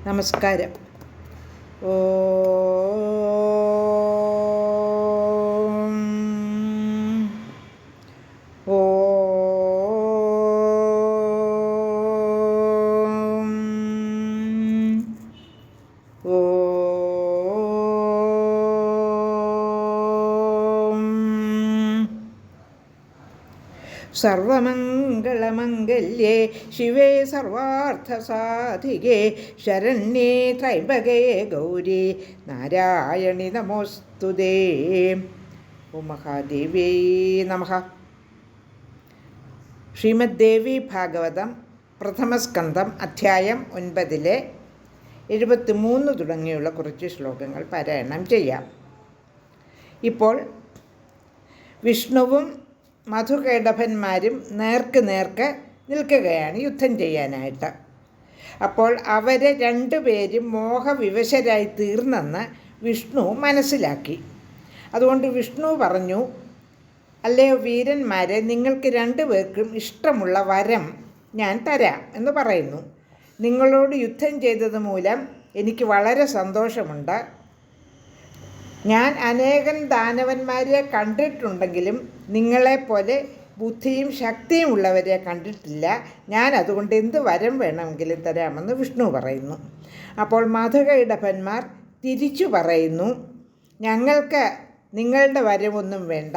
നമസ്കാരം. ഓം ഓം ഓം സർവമംഗളമംഗല്യേ ശിവേ സർവാർത്ഥസാധികേ ശരണ്യേ ത്രൈംബകേ ഗൗരി നാരായണി നമോസ്തുതേ. ഓം മഹാദേവ്യൈ നമഃ. ശ്രീമദ് ദേവി ഭാഗവതം പ്രഥമസ്കന്ധം അധ്യായം 9 73 തുടങ്ങിയുള്ള കുറച്ച് ശ്ലോകങ്ങൾ പാരായണം ചെയ്യാം. ഇപ്പോൾ വിഷ്ണുവും മധുകൈടഭന്മാരും നേർക്ക് നിൽക്കുകയാണ് യുദ്ധം ചെയ്യാനായിട്ട്. അപ്പോൾ അവർ രണ്ടുപേരും മോഹവിവശരായി തീർന്നെന്ന് വിഷ്ണു മനസ്സിലാക്കി. അതുകൊണ്ട് വിഷ്ണു പറഞ്ഞു, അല്ലയോ വീരന്മാരെ, നിങ്ങൾക്ക് രണ്ടുപേർക്കും ഇഷ്ടമുള്ള വരം ഞാൻ തരാം എന്ന് പറയുന്നു. നിങ്ങളോട് യുദ്ധം ചെയ്തത് മൂലം എനിക്ക് വളരെ സന്തോഷമുണ്ട്. ഞാൻ അനേകം ദാനവന്മാരെ കണ്ടിട്ടുണ്ടെങ്കിലും നിങ്ങളെപ്പോലെ ബുദ്ധിയും ശക്തിയും ഉള്ളവരെ കണ്ടിട്ടില്ല. ഞാൻ അതുകൊണ്ട് എന്ത് വരം വേണമെങ്കിലും തരാമെന്ന് വിഷ്ണു പറയുന്നു. അപ്പോൾ മധുകൈടഭന്മാർ തിരിച്ചു പറയുന്നു, ഞങ്ങൾക്ക് നിങ്ങളുടെ വരമൊന്നും വേണ്ട.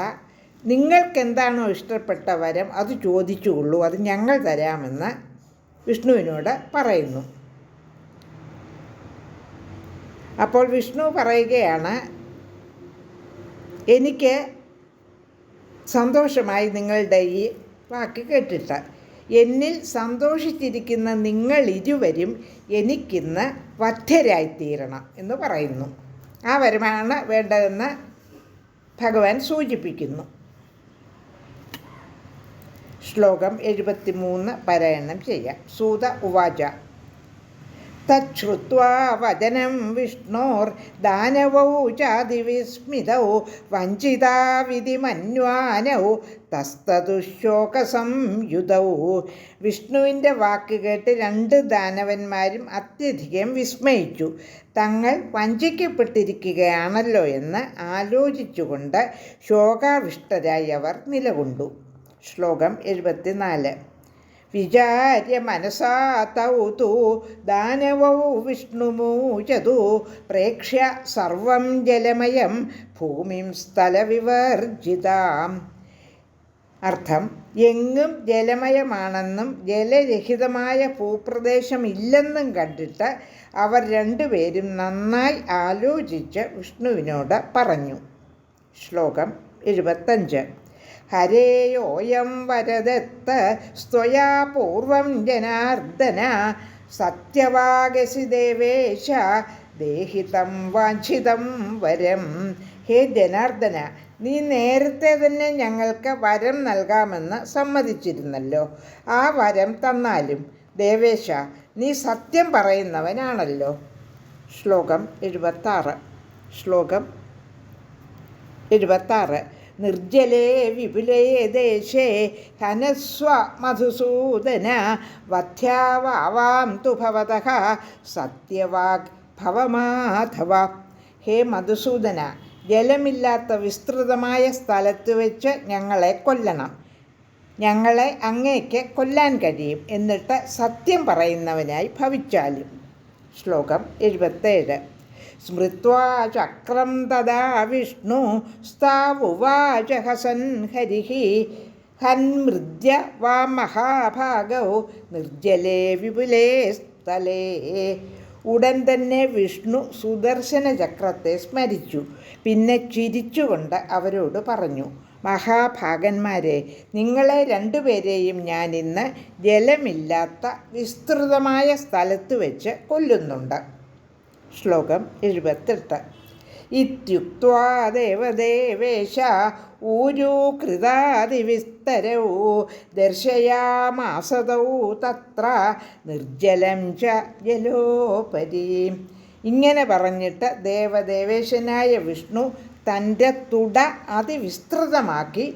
നിങ്ങൾക്കെന്താണോ ഇഷ്ടപ്പെട്ട വരം അത് ചോദിച്ചുകൊള്ളൂ, അത് ഞങ്ങൾ തരാമെന്ന് വിഷ്ണുവിനോട് പറയുന്നു. അപ്പോൾ വിഷ്ണു പറയുകയാണ്, എനിക്ക് സന്തോഷമായി നിങ്ങളുടെ ഈ വാക്ക് കേട്ടിട്ട്. എന്നിൽ സന്തോഷിച്ചിരിക്കുന്ന നിങ്ങളിരുവരും എനിക്കിന്ന് വധ്യരായിത്തീരണം എന്ന് പറയുന്നു. ആ വരമാണ് വേണ്ടതെന്ന് ഭഗവാൻ സൂചിപ്പിക്കുന്നു. ശ്ലോകം 73 പാരായണം ചെയ്യാം. സൂത ഉവാച. തച്ഛ്രുത്വാ വചനം വിഷ്ണോർ ദാനവൗ ചാതിവിസ്മിതൗ വഞ്ചിതാ വിധിമന്വാനൗ തസ്തതുശോകസംയുതൗ. വിഷ്ണുവിൻ്റെ വാക്ക് കേട്ട് 2 ദാനവന്മാരും അത്യധികം വിസ്മയിച്ചു. തങ്ങൾ വഞ്ചിക്കപ്പെട്ടിരിക്കുകയാണല്ലോ എന്ന് ആലോചിച്ചുകൊണ്ട് ശോകാവിഷ്ടരായി അവർ നിലകൊണ്ടു. ശ്ലോകം 74. വിചാര്യ മനസാ തൗ തു ദാനവൗ വിഷ്ണുമൂചതു പ്രേക്ഷ്യ സർവം ജലമയം ഭൂമിം സ്ഥലവിവർജിതാം. അർത്ഥം, എങ്ങും ജലമയമാണെന്നും ജലരഹിതമായ ഭൂപ്രദേശം ഇല്ലെന്നും കണ്ടിട്ട് അവർ രണ്ടുപേരും നന്നായി ആലോചിച്ച് വിഷ്ണുവിനോട് പറഞ്ഞു. ശ്ലോകം 75. ഹരേയോയം വരദത്ത സ്ത്വയാ പൂർവം ജനാർദ്ദന സത്യവാഗസി ദേവേശ ദേഹിതം വാഞ്ചിതം വരം. ഹേ ജനാർദ്ദന, നീ നേരത്തെ തന്നെ ഞങ്ങൾക്ക് വരം നൽകാമെന്ന് സമ്മതിച്ചിരുന്നല്ലോ. ആ വരം തന്നാലും ദേവേശ, നീ സത്യം പറയുന്നവനാണല്ലോ. ശ്ലോകം 76. ശ്ലോകം 76. നിർജ്ജലേ വിപുലേ ദേശേ ഹനസ്വ മധുസൂദന വധ്യാവാം തു ഭവതഃ സത്യവാഗ് ഭവമാധവ. ഹേ മധുസൂദന, ജലമില്ലാത്ത വിസ്തൃതമായ സ്ഥലത്ത് വെച്ച് ഞങ്ങളെ കൊല്ലണം. ഞങ്ങളെ അങ്ങേക്ക് കൊല്ലാൻ കഴിയും, എന്നിട്ട് സത്യം പറയുന്നവനായി ഭവിച്ചാലും. ശ്ലോകം 77. സ്മൃത്വാ ചക്രം തദാ വിഷ്ണു സ്ഥാവുവാച ഹസൻ ഹരിഃ ഹന്മൃദ്യ വാ മഹാഭാഗൗ നിർജ്ജലേ വിപുലേ സ്ഥലേ. ഉടൻ തന്നെ വിഷ്ണു സുദർശന ചക്രത്തെ സ്മരിച്ചു. പിന്നെ ചിരിച്ചുകൊണ്ട് അവരോട് പറഞ്ഞു, മഹാഭാഗന്മാരെ, നിങ്ങളെ രണ്ടുപേരെയും ഞാൻ ഇന്ന് ജലമില്ലാത്ത വിസ്തൃതമായ സ്ഥലത്ത് വെച്ച് കൊല്ലുന്നുണ്ട്. ശ്ലോകം 78. ഇത്യുക്ത്വാ ദേവദേവേശ ഊരു കൃതാതിവിസ്തരൗ ദർശയാമാസതൗ തത്ര നിർജ്ജലം ച ജലോപരി. ഇങ്ങനെ പറഞ്ഞിട്ട് ദേവദേവേശനായ വിഷ്ണു തൻ്റെ തുട അതിവിസ്തൃതമാക്കി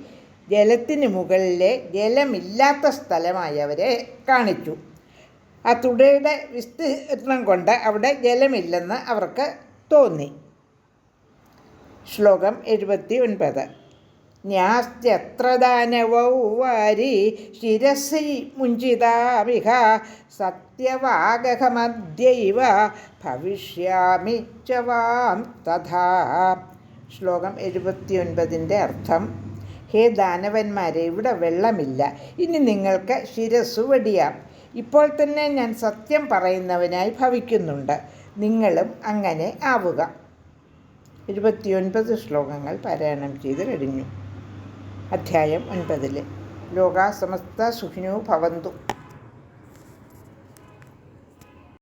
ജലത്തിന് മുകളിലെ ജലമില്ലാത്ത സ്ഥലമായി അവരെ കാണിച്ചു. ആ തുടയുടെ വിസ്തീർണം കൊണ്ട് അവിടെ ജലമില്ലെന്ന് അവർക്ക് തോന്നി. ശ്ലോകം 79. ന്യാസ്ത്യത്ര ദാനവൗ വാരി ശിരസി മുഞ്ചിതാമിഹ സത്യവാഗഹമദ്യൈവ ഭവിഷ്യാമി ച വാം തഥാ. ശ്ലോകം 79 അർത്ഥം: ഹേ ദാനവന്മാരെ, ഇവിടെ വെള്ളമില്ല. ഇനി നിങ്ങൾക്ക് ശിരസ്സു വെടിയാം. ഇപ്പോൾ തന്നെ ഞാൻ സത്യം പറയുന്നവനായി ഭവിക്കുന്നുണ്ട്. നിങ്ങളും അങ്ങനെ ആവുക. 79 ശ്ലോകങ്ങൾ പാരായണം ചെയ്ത് കഴിഞ്ഞു. അധ്യായം 9. ലോകാ സമസ്ത സുഖിനോ ഭവന്തു.